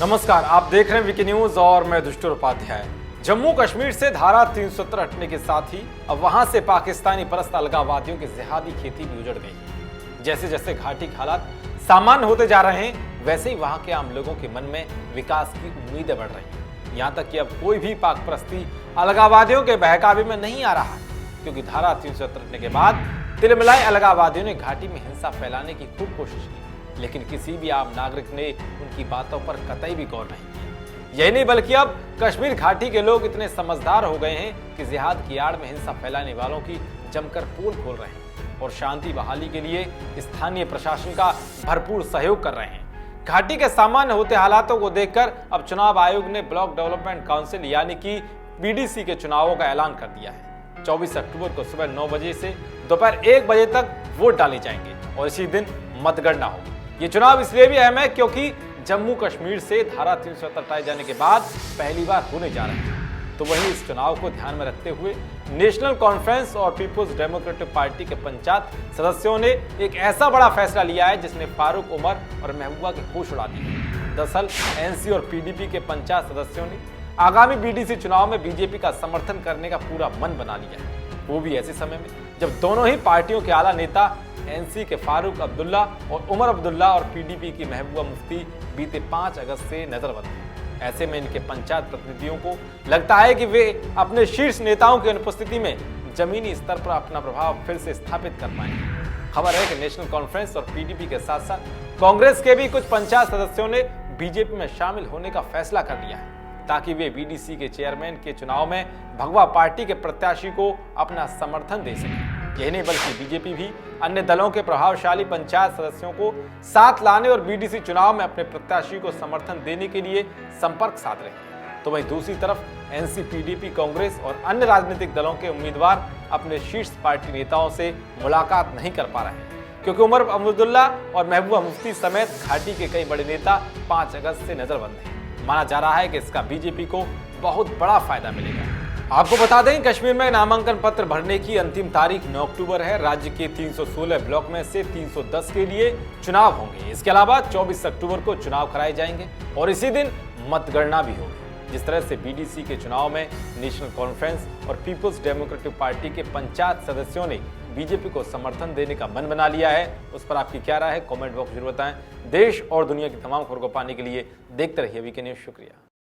नमस्कार, आप देख रहे हैं वीके न्यूज और मैं दुष्टुर उपाध्याय। जम्मू कश्मीर से धारा 370 हटने के साथ ही अब वहां से पाकिस्तानी परस्त अलगाववादियों की जिहादी खेती भी उजड़ गई है। जैसे जैसे घाटी के हालात सामान्य होते जा रहे हैं, वैसे ही वहां के आम लोगों के मन में विकास की उम्मीदें बढ़ रही हैं। यहाँ तक कि अब कोई भी पाक परस्ती अलगाववादियों के बहकावे में नहीं आ रहा है, क्योंकि धारा 370 हटने के बाद तिलमिलाए अलगाववादियों ने घाटी में हिंसा फैलाने की खूब कोशिश की, लेकिन किसी भी आम नागरिक ने उनकी बातों पर कतई भी गौर नहीं किया। यही नहीं, बल्कि अब कश्मीर घाटी के लोग इतने समझदार हो गए हैं कि जिहाद की आड़ में हिंसा फैलाने वालों की जमकर पोल खोल रहे हैं और शांति बहाली के लिए स्थानीय प्रशासन का भरपूर सहयोग कर रहे हैं। घाटी के सामान्य होते हालातों को देखकर अब चुनाव आयोग ने ब्लॉक डेवलपमेंट काउंसिल यानी कि बीडीसी के चुनावों का ऐलान कर दिया है। 24 अक्टूबर को सुबह 9 बजे से दोपहर 1 बजे तक वोट डाले जाएंगे और इसी दिन मतगणना होगी। ये चुनाव इसलिए भी अहम है क्योंकि जम्मू कश्मीर से धारा 370 हटाए जाने के बाद पहली बार होने जा रहे हैं। तो वहीं इस चुनाव को ध्यान में रखते हुए नेशनल कॉन्फ्रेंस और पीपुल्स डेमोक्रेटिक पार्टी के पंचायत सदस्यों ने एक ऐसा बड़ा फैसला लिया है जिसने फारूक उमर और महबूबा के होश उड़ा दिए। दरअसल एनसी और पीडीपी के पंचायत सदस्यों ने आगामी बीडीसी चुनाव में बीजेपी का समर्थन करने का पूरा मन बना लिया है, वो भी ऐसे समय में जब दोनों ही पार्टियों के आला नेता एनसी के फारूक अब्दुल्ला और उमर अब्दुल्ला और पीडीपी की महबूबा मुफ्ती बीते 5 अगस्त से नजरबंद हैं। ऐसे में इनके पंचायत प्रतिनिधियों को लगता है कि वे अपने शीर्ष नेताओं की अनुपस्थिति में जमीनी स्तर पर अपना प्रभाव फिर से स्थापित कर पाएंगे। खबर है कि नेशनल कॉन्फ्रेंस और पीडीपी के साथ साथ कांग्रेस के भी कुछ पंचायत सदस्यों ने बीजेपी में शामिल होने का फैसला कर लिया है, ताकि वे बीडीसी के चेयरमैन के चुनाव में भगवा पार्टी के प्रत्याशी को अपना समर्थन दे सकें। यही नहीं, बल्कि बीजेपी भी अन्य दलों के प्रभावशाली पंचायत सदस्यों को साथ लाने और बीडीसी चुनाव में अपने प्रत्याशी को समर्थन देने के लिए संपर्क साध रहे हैं। तो वहीं दूसरी तरफ एनसी, पीडीपी, कांग्रेस और अन्य राजनीतिक दलों के उम्मीदवार अपने शीर्ष पार्टी नेताओं से मुलाकात नहीं कर पा रहे हैं, क्योंकि उमर अब्दुल्ला और महबूबा मुफ्ती समेत घाटी के कई बड़े नेता 5 अगस्त से नजरबंद हैं। माना जा रहा है कि इसका बीजेपी को बहुत बड़ा फायदा मिलेगा। आपको बता दें, कश्मीर में नामांकन पत्र भरने की अंतिम तारीख 9 अक्टूबर है। राज्य के 316 ब्लॉक में से 310 के लिए चुनाव होंगे। इसके अलावा 24 अक्टूबर को चुनाव कराए जाएंगे और इसी दिन मतगणना भी होगी। जिस तरह से बीडीसी के चुनाव में नेशनल कॉन्फ्रेंस और पीपुल्स डेमोक्रेटिक पार्टी के पंचायत सदस्यों ने बीजेपी को समर्थन देने का मन बना लिया है, उस पर आपकी क्या राय है? कमेंट बॉक्स जरूर बताएं। देश और दुनिया की तमाम खबरों को पाने के लिए देखते रहिए वीके न्यूज। शुक्रिया।